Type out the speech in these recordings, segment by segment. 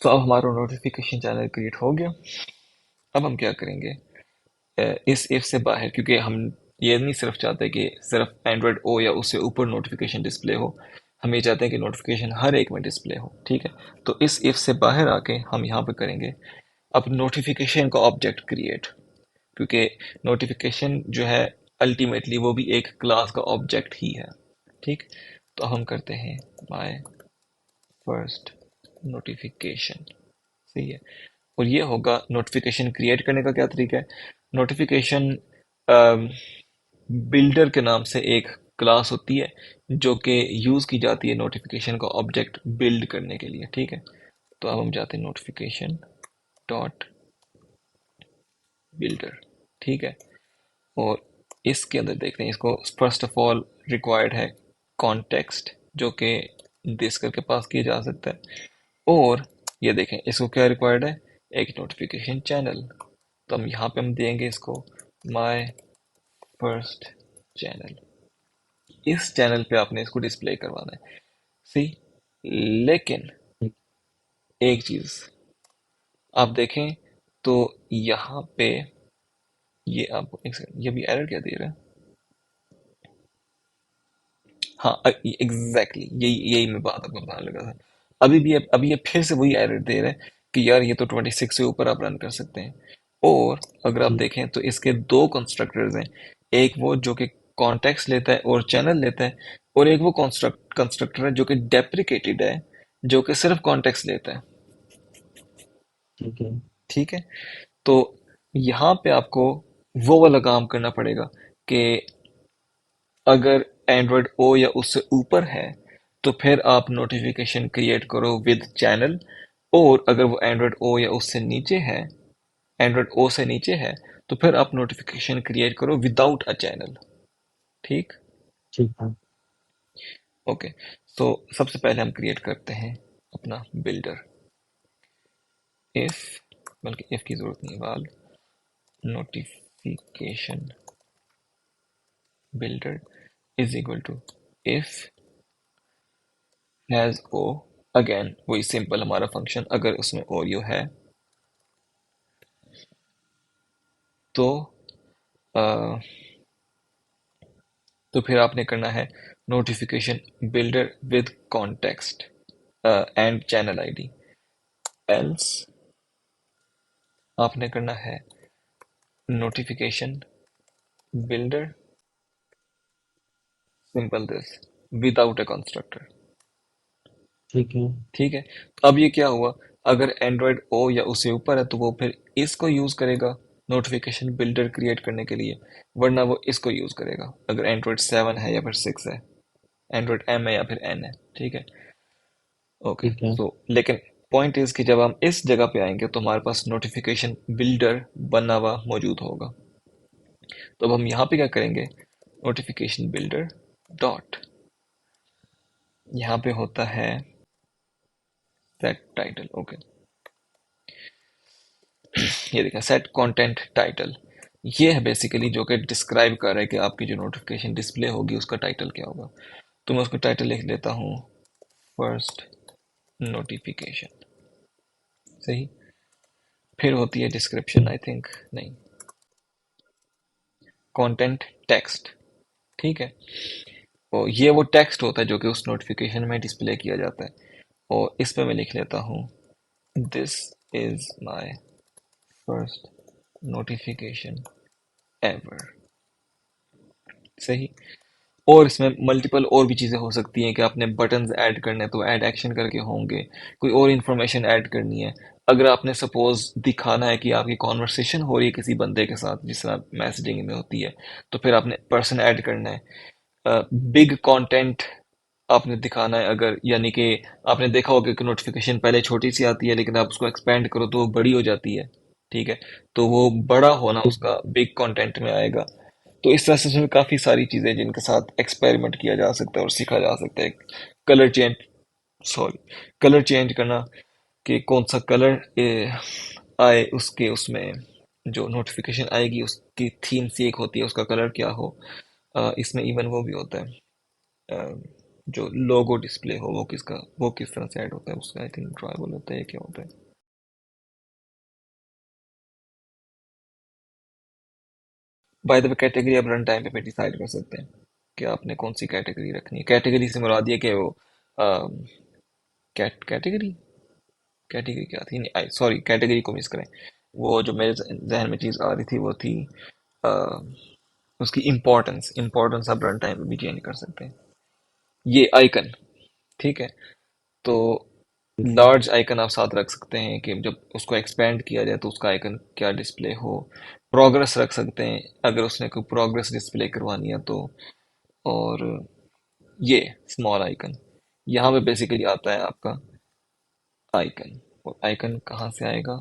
तो अब हमारा नोटिफिकेशन चैनल क्रिएट हो गया। अब हम क्या करेंगे, इस इफ से बाहर, क्योंकि हम ये नहीं सिर्फ चाहते कि सिर्फ एंड्रॉयड ओ या उससे ऊपर नोटिफिकेशन डिस्प्ले हो, हम ये चाहते हैं कि नोटिफिकेशन हर एक में डिस्प्ले हो। ठीक है, तो इस इफ से बाहर आके हम यहाँ पे करेंगे अब नोटिफिकेशन का ऑब्जेक्ट क्रिएट, क्योंकि नोटिफिकेशन जो है अल्टीमेटली वो भी एक क्लास का ऑब्जेक्ट ही है। ठीक, तो हम करते हैं माय फर्स्ट नोटिफिकेशन। सही है, और ये होगा नोटिफिकेशन क्रिएट करने का क्या तरीका है। नोटिफिकेशन बिल्डर के नाम से एक क्लास होती है जो कि यूज की जाती है नोटिफिकेशन का ऑब्जेक्ट बिल्ड करने के लिए। ठीक है, तो अब हम जाते हैं नोटिफिकेशन डॉट बिल्डर। ठीक है, और इसके अंदर देखते हैं, इसको फर्स्ट ऑफ ऑल रिक्वायर्ड है कॉन्टेक्स्ट, जो कि दिस करके पास किया जा सकता है। और ये देखें, इसको क्या रिक्वायर्ड है, एक नोटिफिकेशन चैनल। तो हम यहाँ पे हम देंगे इसको माय फर्स्ट चैनल। इस चैनल पे आपने इसको डिस्प्ले करवाना है। सी, लेकिन ठीक। एक चीज आप देखें, तो यहाँ पे ये आपको एक सेकंड, ये भी एरर क्या दे रहा है। हाँ, एग्जैक्टली यही यही मैं बात आपको बताने लगा था। अभी ये फिर से वही एरर दे रहा है कि यार ये तो 26 से ऊपर आप रन कर सकते हैं। और अगर आप ठीक। देखें तो इसके दो कंस्ट्रक्टर्स हैं, एक वो जो कि कॉन्टेक्स्ट लेता है और चैनल लेता है, और एक वो कंस्ट्रक्टर है जो कि डेप्रिकेटेड है, जो कि सिर्फ कॉन्टेक्स्ट लेता है। ठीक है। ठीक है, तो यहाँ पे आपको वो वाला काम करना पड़ेगा कि अगर एंड्रॉयड ओ या उससे ऊपर है तो फिर आप नोटिफिकेशन क्रिएट करो विद चैनल, और अगर वो एंड्रॉयड ओ या उससे नीचे है, एंड्रॉयड ओ से नीचे है, तो फिर आप नोटिफिकेशन क्रिएट करो विदाउट अ चैनल। ठीक, ठीक है। ओके। सो सबसे पहले हम क्रिएट करते हैं अपना बिल्डर। इफ, बल्कि इफ की जरूरत नहीं, val notification builder is equal to if has O, again वही सिंपल हमारा फंक्शन, अगर उसमें ओरियो है तो अ, तो फिर आपने करना है notification builder with context and channel ID. Else आपने करना है notification builder, simple this, without a constructor. ठीक है। ठीक है, तो अब ये क्या हुआ, अगर एंड्रॉयड ओ या उससे ऊपर है तो वो फिर इसको यूज करेगा नोटिफिकेशन बिल्डर क्रिएट करने के लिए, वरना वो इसको यूज करेगा अगर एंड्रॉयड 7 है या फिर 6 है, एंड्रॉयड एम है या फिर एन है। ठीक है, ओके। ठीक है। सो लेकिन पॉइंट इज कि जब हम इस जगह पे आएंगे तो हमारे पास नोटिफिकेशन बिल्डर बना हुआ मौजूद होगा। तो अब हम यहाँ पे क्या करेंगे, नोटिफिकेशन बिल्डर डॉट, यहाँ पे होता है सेट टाइटल। ओके, ये देखा सेट कंटेंट टाइटल, ये है बेसिकली जो कि डिस्क्राइब कर रहा है कि आपकी जो नोटिफिकेशन डिस्प्ले होगी उसका टाइटल क्या होगा। तो मैं उसका टाइटल लिख लेता हूँ फर्स्ट नोटिफिकेशन। सही, फिर होती है डिस्क्रिप्शन, आई थिंक नहीं, कंटेंट टेक्स्ट। ठीक है, तो ये वो टेक्स्ट होता है जो कि उस नोटिफिकेशन में डिस्प्ले किया जाता है, और इस पे मैं लिख लेता हूँ this is my first notification ever. सही, और इसमें मल्टीपल और भी चीज़ें हो सकती हैं कि आपने बटन्स ऐड करने हैं तो ऐड एक्शन करके होंगे, कोई और इन्फॉर्मेशन ऐड करनी है, अगर आपने सपोज दिखाना है कि आपकी कॉन्वर्सेशन हो रही है किसी बंदे के साथ जिस तरह मैसेजिंग में होती है, तो फिर आपने पर्सन ऐड करना है। बिग कंटेंट आपने दिखाना है अगर, यानी कि आपने देखा होगा कि नोटिफिकेशन पहले छोटी सी आती है लेकिन आप उसको एक्सपेंड करो तो वो बड़ी हो जाती है। ठीक है, तो वो बड़ा होना ठीक है। उसका बिग कंटेंट में आएगा। तो इस तरह से उसमें काफी सारी चीजें जिनके साथ एक्सपेरिमेंट किया जा सकता है और सीखा जा सकता है। Colour change, sorry, colour change करना, कि कौन सा कलर आए उसके उसमें, जो नोटिफिकेशन आएगी उसकी थीम सी एक होती है, उसका कलर क्या हो। इसमें इवन वो भी होता है, जो लोगो डिस्प्ले हो वो किस तरह से ऐड होता है उसका आई थिंक ड्राइबल होता है, क्या होता है। बाय द वे कैटेगरी आप रन टाइम पे डिसाइड कर सकते हैं कि आपने कौन सी कैटेगरी रखनी है। कैटेगरी से मुराद ये कि वो कैटेगरी कैटेगरी क्या थी, नहीं सॉरी कैटेगरी को मिस करें। वो जो मेरे जहन में चीज़ आ रही थी वो थी अ, उसकी इम्पोर्टेंस आप रन टाइम पे भी चेंज कर सकते हैं। ये आइकन, ठीक है। तो ठीक है। लार्ज आइकन आप साथ रख सकते हैं कि जब उसको एक्सपेंड किया जाए तो उसका आइकन क्या डिस्प्ले हो। प्रोग्रेस रख सकते हैं अगर उसने कोई प्रोग्रेस डिस्प्ले करवानी है तो। और ये स्मॉल आइकन, यहाँ पे बेसिकली आता है आपका आइकन। और आइकन कहाँ से आएगा।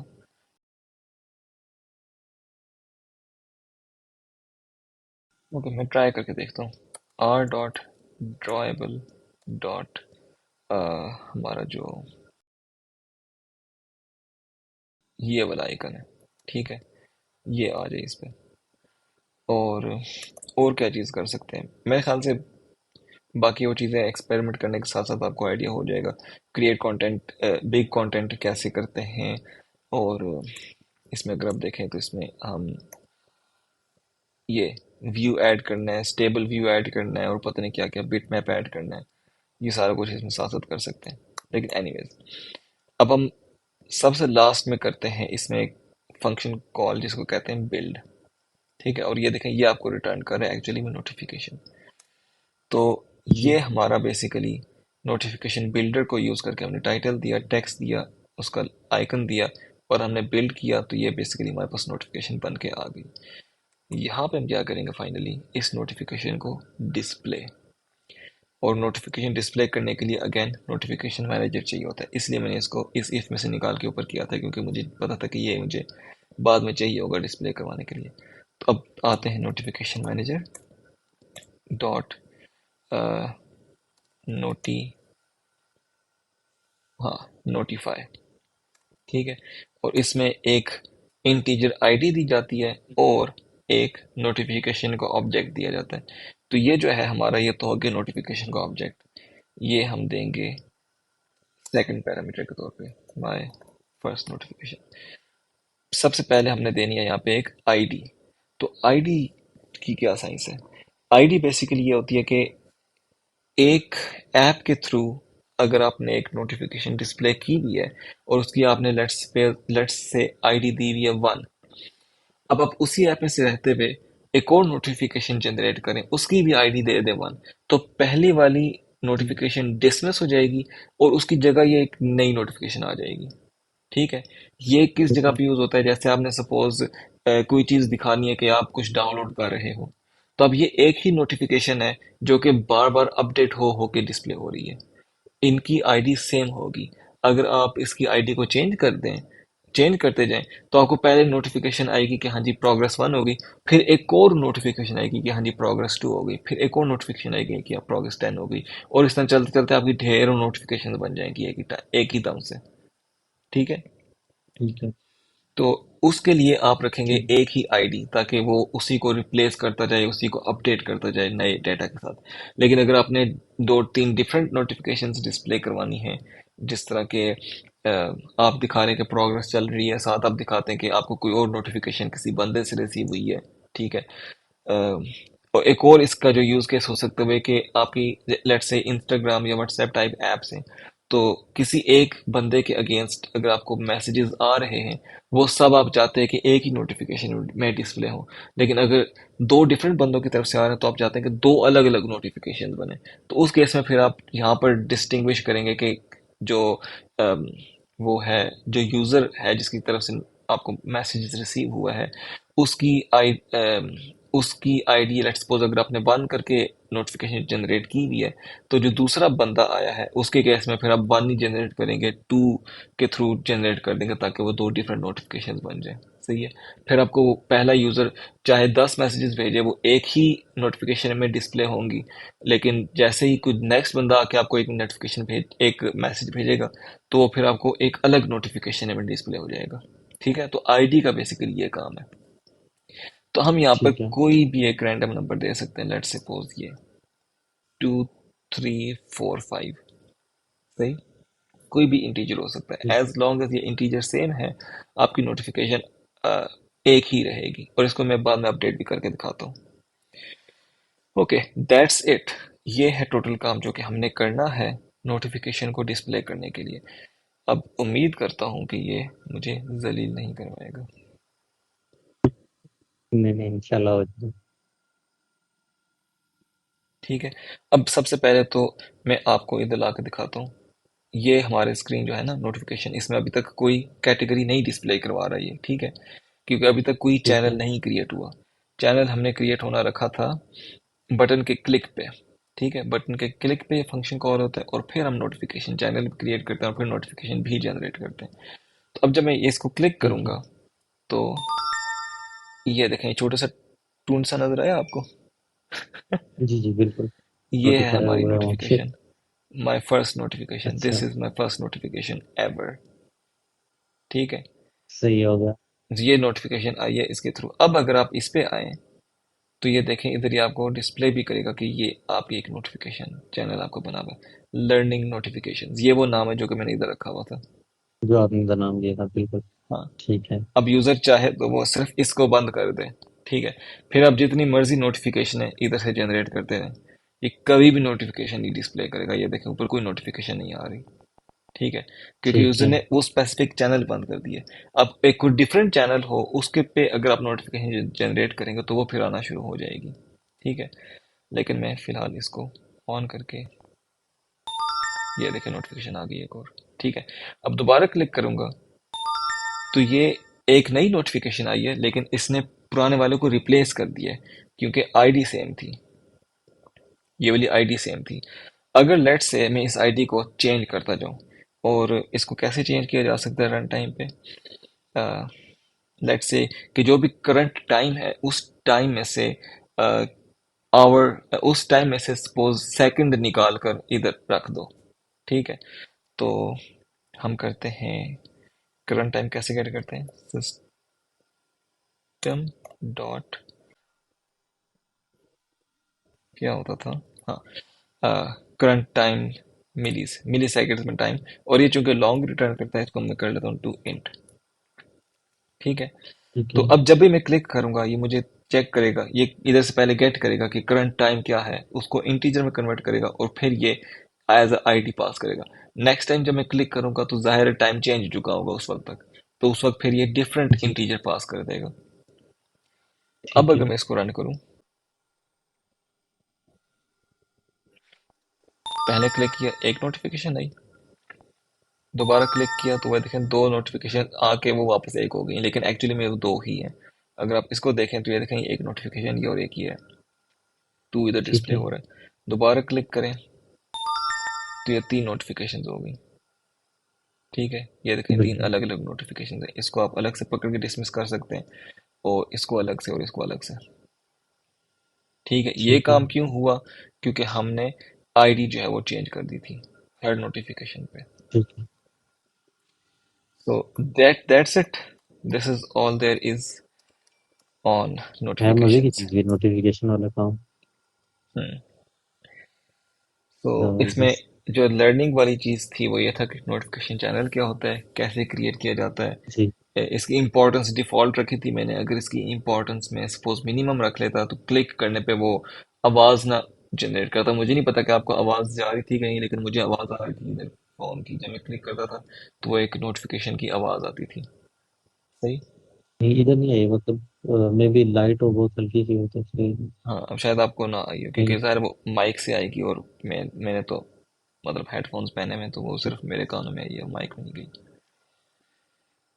ओके मैं ट्राई करके देखता हूँ। आर डॉट ड्रॉएबल डॉट हमारा जो ये वाला आइकन है, ठीक है, ये आ जाए इस पे। और क्या चीज़ कर सकते हैं मेरे ख्याल से। बाकी वो चीज़ें एक्सपेरिमेंट करने के साथ साथ आपको आइडिया हो जाएगा। क्रिएट कंटेंट, बिग कंटेंट कैसे करते हैं। और इसमें अगर आप देखें तो इसमें हम ये व्यू ऐड करना है, स्टेबल व्यू ऐड करना है और पता नहीं क्या क्या बिट मैप ऐड करना है। ये सारा कुछ इसमें साथ साथ कर सकते हैं। लेकिन एनीवेज, अब हम सबसे लास्ट में करते हैं इसमें एक फंक्शन कॉल जिसको कहते हैं बिल्ड। ठीक है, और ये देखें ये आपको रिटर्न कर रहा है एक्चुअली में नोटिफिकेशन। तो जी। ये हमारा बेसिकली नोटिफिकेशन बिल्डर को यूज करके हमने टाइटल दिया, टेक्स्ट दिया, उसका आइकन दिया और हमने बिल्ड किया, तो ये बेसिकली हमारे पास नोटिफिकेशन बन के आ गई। यहाँ पे हम क्या करेंगे फाइनली, इस नोटिफिकेशन को डिस्प्ले। और नोटिफिकेशन डिस्प्ले करने के लिए अगेन नोटिफिकेशन मैनेजर चाहिए होता है, इसलिए मैंने इसको इस इफ में से निकाल के ऊपर किया था क्योंकि मुझे पता था कि ये मुझे बाद में चाहिए होगा डिस्प्ले करवाने के लिए। तो अब आते हैं नोटिफिकेशन मैनेजर डॉट नोटी हाँ नोटिफाई, ठीक है। और इसमें एक इंटीजर आईडी दी जाती है और एक नोटिफिकेशन का ऑब्जेक्ट दिया जाता है। तो ये जो है हमारा, ये तो हो गया नोटिफिकेशन का ऑब्जेक्ट। ये हम देंगे सेकंड पैरामीटर के तौर पे माय फर्स्ट नोटिफिकेशन। सबसे पहले हमने देनी है यहाँ पे एक आईडी। तो आईडी की क्या साइंस है। आईडी बेसिकली ये होती है कि एक ऐप के थ्रू अगर आपने एक नोटिफिकेशन डिस्प्ले की हुई है और उसकी आपने लेट्स से आईडी दी हुई है 1। अब आप उसी ऐप में से रहते हुए एक और नोटिफिकेशन जनरेट करें, उसकी भी आईडी दे दें 1, तो पहली वाली जी। नोटिफिकेशन डिसमिस हो जाएगी और उसकी जगह ये एक नई नोटिफिकेशन आ जाएगी। ठीक है। ये किस ठीक जगह है। पे यूज होता है, जैसे आपने सपोज कोई चीज दिखानी है कि आप कुछ डाउनलोड कर रहे हो, तो अब ये एक ही नोटिफिकेशन है जो कि बार बार अपडेट हो के डिस्प्ले हो रही है। इनकी आईडी सेम होगी। अगर आप इसकी आईडी को चेंज करते जाएं, तो आपको पहले नोटिफिकेशन आएगी कि हाँ जी प्रोग्रेस 1 होगी, फिर एक और नोटिफिकेशन आएगी कि हाँ जी प्रोग्रेस 2 हो गई, फिर एक और नोटिफिकेशन आएगी कि आप प्रोग्रेस 10 हो गई। और इस तरह चलते चलते आपकी ढेरों नोटिफिकेशन बन जाएंगी एक ही दम से। ठीक है। ठीक है। तो उसके लिए आप रखेंगे ठीक। एक ही आईडी ताकि वो उसी को रिप्लेस करता जाए, उसी को अपडेट करता जाए नए डेटा के साथ। लेकिन अगर आपने दो तीन डिफरेंट नोटिफिकेशंस डिस्प्ले करवानी है, जिस तरह के आप दिखा रहे हैं कि प्रोग्रेस चल रही है, साथ आप दिखाते हैं कि आपको कोई और नोटिफिकेशन किसी बंदे से रिसीव हुई है, ठीक है। और एक और इसका जो यूज केस हो सकता है कि आपकी लेट्स से इंस्टाग्राम या व्हाट्सएप टाइप एप्स हैं, तो किसी एक बंदे के अगेंस्ट अगर आपको मैसेजेस आ रहे हैं, वो सब आप चाहते हैं कि एक ही नोटिफिकेशन में डिस्प्ले हो। लेकिन अगर दो डिफरेंट बंदों की तरफ से आ रहे हैं तो आप चाहते हैं कि दो अलग अलग नोटिफिकेशन बने। तो उस केस में फिर आप यहाँ पर डिस्टिंग्विश करेंगे कि जो अम, वो है, जो यूजर है जिसकी तरफ से आपको मैसेजेस रिसीव हुआ है, उसकी आई उसकी आईडी लेट्स सपोज अगर आपने बंद करके नोटिफिकेशन जनरेट की हुई है, तो जो दूसरा बंदा आया है उसके केस में फिर आप वन ही जनरेट करेंगे, टू के थ्रू जनरेट कर देंगे ताकि वो दो डिफरेंट नोटिफिकेशन बन जाए। सही है। फिर आपको वो पहला यूजर चाहे 10 मैसेजेस भेजे, वो एक ही नोटिफिकेशन में डिस्प्ले होंगी। लेकिन जैसे ही कोई नेक्स्ट बंदा आके आपको एक मैसेज भेजेगा, तो वो फिर आपको एक अलग नोटिफिकेशन में डिस्प्ले हो जाएगा। ठीक है। तो आईडी का बेसिकली ये काम है। तो हम यहाँ पर ठीक है। कोई भी एक रैंडम नंबर दे सकते हैं, लेट्स सपोज ये 2 3 4 5। सही, कोई भी इंटीजर हो सकता ठीक है, एज लॉन्ग एज ये इंटीजर सेम है, आपकी नोटिफिकेशन एक ही रहेगी। और इसको मैं बाद में अपडेट भी करके दिखाता हूँ। Okay, that's it. ये है टोटल काम जो कि हमने करना है नोटिफिकेशन को डिस्प्ले करने के लिए। अब उम्मीद करता हूँ कि ये मुझे जलील नहीं करवाएगा। नहीं नहीं, इंशाल्लाह हो जाए। ठीक है, अब सबसे पहले तो मैं आपको इधर ला के दिखाता हूँ। ये हमारे स्क्रीन जो है ना नोटिफिकेशन, इसमें अभी तक कोई कैटेगरी नहीं डिस्प्ले करवा रही है। ठीक है, क्योंकि अभी तक कोई ठीक चैनल है। नहीं क्रिएट हुआ। चैनल हमने क्रिएट होना रखा था बटन के क्लिक पे। ठीक है, बटन के क्लिक पे ये फंक्शन कॉल होता है और फिर हम नोटिफिकेशन चैनल क्रिएट करते हैं और फिर नोटिफिकेशन भी जनरेट करते हैं। तो अब जब मैं इसको क्लिक ठीक है। करूंगा तो ये देखें, छोटा सा टून सा नजर आया आपको? जी जी बिल्कुल। ये है नोटिफाई हमारी हो रहा है वहाँ से। नोटिफिकेशन, माय फर्स्ट नोटिफिकेशन, अच्छा। This is my first notification ever. ठीक है, सही हो गया। ये नोटिफिकेशन आई है इसके थ्रू। अब अगर आप इस पे आए तो ये देखें, इधर ये आपको डिस्प्ले भी करेगा कि ये आपकी एक नोटिफिकेशन चैनल आपको बना हुआ है, लर्निंग नोटिफिकेशन, ये वो नाम है जो कि मैंने इधर रखा हुआ था। जो आपने का नाम लिया था, बिल्कुल। हाँ, ठीक है। अब यूजर चाहे तो वो सिर्फ इसको बंद कर दे। ठीक है, फिर आप जितनी मर्जी नोटिफिकेशन है इधर से जनरेट करते रहें, ये कभी भी नोटिफिकेशन नहीं डिस्प्ले करेगा। ये देखें, ऊपर कोई नोटिफिकेशन नहीं आ रही। ठीक है, क्योंकि ठीक यूजर है। ने वो स्पेसिफिक चैनल बंद कर दिए। अब एक कोई डिफरेंट चैनल हो उसके पे अगर आप नोटिफिकेशन जनरेट करेंगे तो वो फिर आना शुरू हो जाएगी। ठीक है, लेकिन मैं फिलहाल इसको ऑन करके, ये देखें नोटिफिकेशन आ गई एक और। ठीक है, अब दोबारा क्लिक करूंगा तो ये एक नई नोटिफिकेशन आई है, लेकिन इसने पुराने वाले को रिप्लेस कर दिया है क्योंकि आईडी सेम थी। ये वाली आईडी सेम थी। अगर लेट्स से मैं इस आईडी को चेंज करता जाऊं, और इसको कैसे चेंज किया जा सकता है रन टाइम पे? लेट्स से कि जो भी करंट टाइम है उस टाइम में से आवर, उस टाइम में से सपोज सेकंड निकाल कर इधर रख दो। ठीक है, तो हम करते हैं, करंट टाइम कैसे गेट करते हैं? सिस्टम डॉट, क्या होता था, हाँ, करंट टाइम मिलीज, मिली सेकेंड्स में टाइम। और ये चूंकि लॉन्ग रिटर्न करता है, इसको मैं कर लेता हूँ टू इंट। ठीक है, ठीक तो है। अब जब भी मैं क्लिक करूंगा ये मुझे चेक करेगा, ये इधर से पहले गेट करेगा कि करंट टाइम क्या है, उसको इंटीजर में कन्वर्ट करेगा और फिर ये एज अ आईडी पास करेगा। नेक्स्ट टाइम जब मैं क्लिक करूंगा तो जाहिर टाइम चेंज हो चुका होगा उस वक्त तक, तो उस वक्त फिर ये डिफरेंट जी। इंटीजर पास कर देगा। अब ठीक अगर है। मैं इसको रन करूं, पहले क्लिक किया एक नोटिफिकेशन आई, दोबारा क्लिक किया तो वह देखें दो नोटिफिकेशन आके वो वापस एक हो गई, लेकिन एक्चुअली में वो दो ही है। अगर आप इसको देखें तो ये देखें एक नोटिफिकेशन ये और एक ही है, टू इधर ठीक डिस्प्ले है। हो रहा है। दोबारा क्लिक करें तो ये तीन नोटिफिकेशन हो गई। ठीक है, ये देखें तीन बिल्कुल। अलग अलग नोटिफिकेशन है, इसको आप अलग से पकड़ के डिसमिस कर सकते हैं, और इसको अलग से और इसको अलग से। ठीक है, ये ठीक है। काम क्यों हुआ? क्योंकि हमने आईडी जो है वो चेंज कर दी थी हर नोटिफिकेशन पे। ठीक है। So that's it, this is all there is on है मजे की नोटिफिकेशंस। चीज भी नोटिफिकेशन वाला काम। हम्म, तो इसमें जबरदस्त। जो लर्निंग वाली चीज़ थी वो ये था कि नोटिफिकेशन चैनल क्या होता है, कैसे क्रिएट किया जाता है। जी। इसकी इंपॉर्टेंस डिफ़ॉल्ट रखी थी मैंने। अगर इसकी इंपॉर्टेंस में सपोज मिनिमम रख लेता तो क्लिक करने पे वो आवाज़ ना जनरेट करता। मुझे नहीं पता कि आपको आवाज़ जा रही थी कहीं, लेकिन मुझे आवाज़ आ रही थी इधर फ़ोन की। जब मैं क्लिक करता था तो वो एक नोटिफिकेशन की आवाज़ आती थी। सही, नहीं, इधर नहीं आई, मतलब मे बी लाइट हो बहुत हल्की सी हो तो फिर। हाँ, अब शायद आपको ना आई हो क्योंकि नहीं। ज़ाहिर वो माइक से आएगी, और मैंने तो मतलब हेडफोन्स पहने में तो वो सिर्फ मेरे कानों में आई है, माइक में नहीं गई।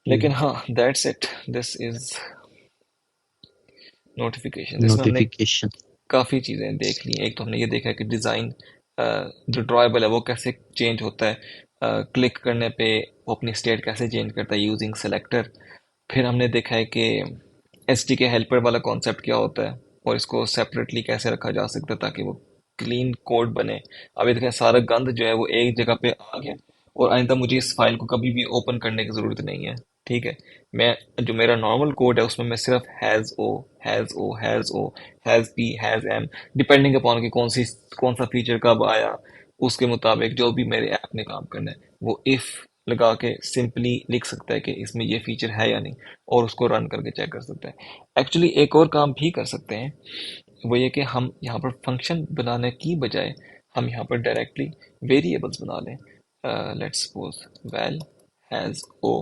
लेकिन हाँ, that's it, this is notification. इसमें हमने नोटिफिकेशन। काफ़ी चीज़ें देख ली। एक तो हमने ये देखा कि डिज़ाइन जो ड्रॉएबल है वो कैसे चेंज होता है, क्लिक करने पे वो अपनी स्टेट कैसे चेंज करता है यूजिंग सेलेक्टर। फिर हमने देखा है कि एच टी के हेल्पर वाला कॉन्सेप्ट क्या होता है, और इसको सेपरेटली कैसे रखा जा सकता है ताकि वो क्लीन कोड बने। अब ये देखें, सारा गंद जो है वो एक जगह पे आ गया, और आइंदा मुझे इस फाइल को कभी भी ओपन करने की ज़रूरत नहीं है। ठीक है। मैं जो मेरा नॉर्मल कोड है उसमें मैं सिर्फ has B, has M, depending upon कि कौन सा फीचर कब आया, उसके मुताबिक जो भी मेरे ऐप में काम करना है वो इफ लगा के सिंपली लिख सकता है कि इसमें ये फीचर है या नहीं, और उसको रन करके चेक कर सकता है। एक्चुअली एक और काम भी कर सकते हैं, वो ये कि हम यहाँ पर फंक्शन बनाने की बजाय हम यहाँ पर डायरेक्टली वेरिएबल्स बना लें। Let's suppose val has O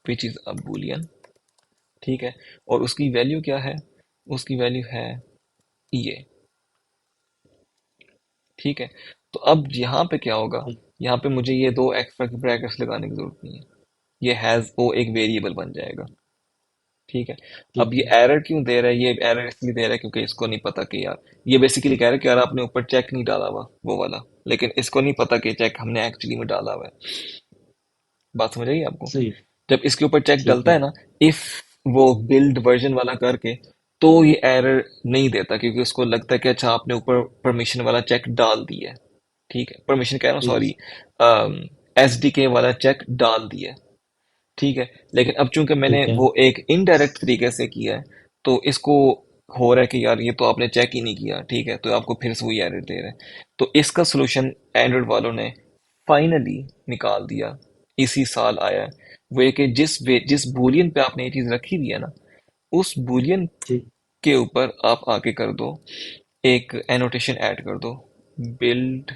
which is a boolean, ठीक है। और उसकी वैल्यू क्या है? उसकी वैल्यू है ये, ठीक है। तो अब यहाँ पे क्या होगा? ठीक यहाँ पे मुझे ये दो एक्स्ट्रा की ब्रैकेट्स लगाने की जरूरत नहीं है, ये हैज ओ एक वेरिएबल बन जाएगा, ठीक है। अब ठीक ये है। एरर क्यों दे रहा है? ये एरर इसलिए दे रहा है क्योंकि इसको नहीं पता कि यार, ये बेसिकली कह रहा है कि यार आपने ऊपर चेक नहीं डाला हुआ वो वाला, लेकिन इसको नहीं पता कि चेक हमने एक्चुअली में डाला हुआ है। बात समझ आई आपको? सही। जब इसके ऊपर चेक ठीक डलता है। है ना, इफ वो बिल्ड वर्जन वाला करके, तो ये एरर नहीं देता क्योंकि उसको लगता है कि अच्छा आपने ऊपर परमिशन वाला चेक डाल दिया है, ठीक है, परमिशन कह रहा हूँ ठीक। सॉरी, एसडीके वाला चेक डाल दिया है, ठीक है। लेकिन अब चूंकि मैंने ठीक है। वो एक इनडायरेक्ट तरीके से किया है, तो इसको हो रहा है कि यार ये तो आपने चेक ही नहीं किया, ठीक है, तो आपको फिर से वही एरर दे रहा है। तो इसका सोल्यूशन एंड्रॉइड वालों ने फाइनली निकाल दिया, इसी साल आया है। वो ये कि जिस बूलियन पे आपने ये चीज रखी हुई है ना, उस बूलियन ठीक। के ऊपर आप आके कर दो एक एनोटेशन ऐड कर दो, बिल्ड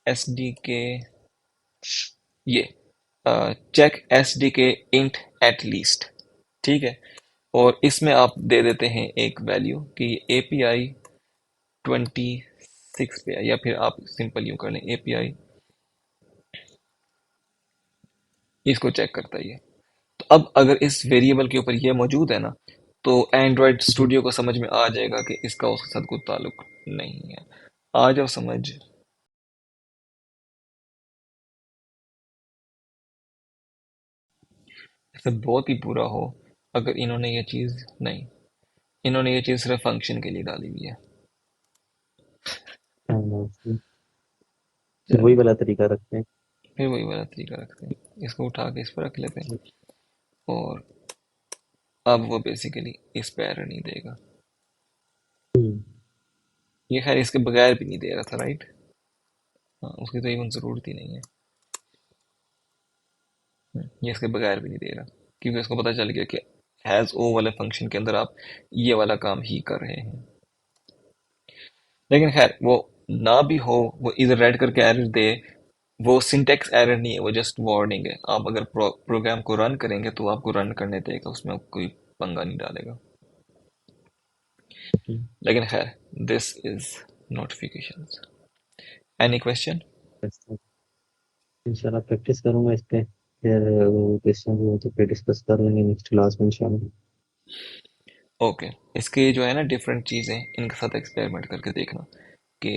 एस डी के, ये चेक एस डी के इंट एट लीस्ट, ठीक है। और इसमें आप दे देते हैं एक वैल्यू कि एपीआई 26 पे है, या फिर आप सिंपल यूं कर लें एपीआई इसको चेक करता है ये। तो अब अगर इस वेरिएबल के ऊपर ये मौजूद है ना, तो एंड्रॉयड जी। स्टूडियो को समझ में आ जाएगा कि इसका उसके साथ कोई ताल्लुक नहीं है। आ जाओ समझ। ऐसा बहुत ही बुरा हो अगर इन्होंने ये चीज नहीं, इन्होंने ये चीज सिर्फ फंक्शन के लिए डाली हुई है। फिर वही चलो, वाला तरीका रखते हैं। फिर वही वाला तरीका रखते हैं, इसको उठा के इस पर रख लेते हैं। जी। और अब वो बेसिकली इस पे एरर नहीं देगा। हम्म। ये खैर इसके बगैर भी नहीं दे रहा था, राइट? हाँ, उसकी तो इवन जरूरत ही नहीं है। ये इसके बगैर भी नहीं दे रहा क्योंकि उसको पता चल गया कि हैज ओ वाले फंक्शन के अंदर आप ये वाला काम ही कर रहे हैं। लेकिन खैर वो ना भी हो, वो इधर रेड करके एरर दे, वो सिंटेक्स एरर नहीं है, वो जस्ट वार्निंग है। आप अगर प्रोग्राम को रन करेंगे तो आपको रन करने देगा, उसमें कोई पंगा नहीं डालेगा। हम्म। लेकिन खैर, this is notifications. Any question? अच्छा, इंशाल्लाह प्रैक्टिस करूंगा इस पे, फिर वो क्वेश्चन जो हो तो फिर डिस्कस कर लेंगे नेक्स्ट क्लास में इंशाल्लाह। ओके। इसके जो है ना डिफरेंट चीज़ें, इनके साथ एक्सपेरिमेंट करके देखना कि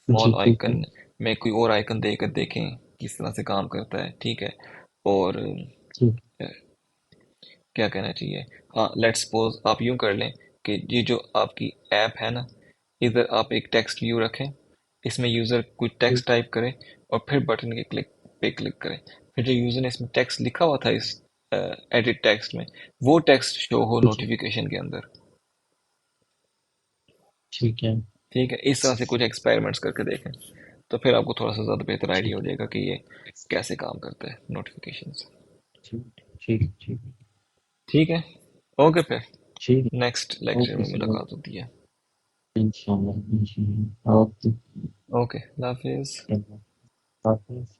जी स्मॉल ठीक है। आइकन में कोई और आइकन देकर देखें किस तरह से काम करता है, ठीक है। और ठीक। क्या कहना चाहिए, हाँ, लेट्स सपोज आप यूं कर लें कि ये जो आपकी ऐप है ना, इधर आप एक टेक्स्ट व्यू रखें, इसमें यूज़र कुछ ठीक। टेक्स्ट टाइप करे और फिर बटन के क्लिक पे क्लिक करें। फिर जो यूज़र ने इसमें टेक्स्ट लिखा हुआ था इस एडिट टेक्स्ट में, वो टेक्स्ट शो हो जी। नोटिफिकेशन के अंदर, ठीक है। ठीक है। इस तरह से कुछ एक्सपेरिमेंट्स करके देखें, तो फिर आपको थोड़ा सा ज़्यादा बेहतर आइडिया ठीक हो है। जाएगा कि ये कैसे काम करता है नोटिफिकेशंस। ठीक। ठीक। ठीक। ठीक है। ओके, फिर ठीक नेक्स्ट है। लेक्चर ओके में सर। मुलाकात होती है। इंशाल्लाह इंशाल्लाह। ओके। ओके, अल्लाह हाफिज़। हाफिज़।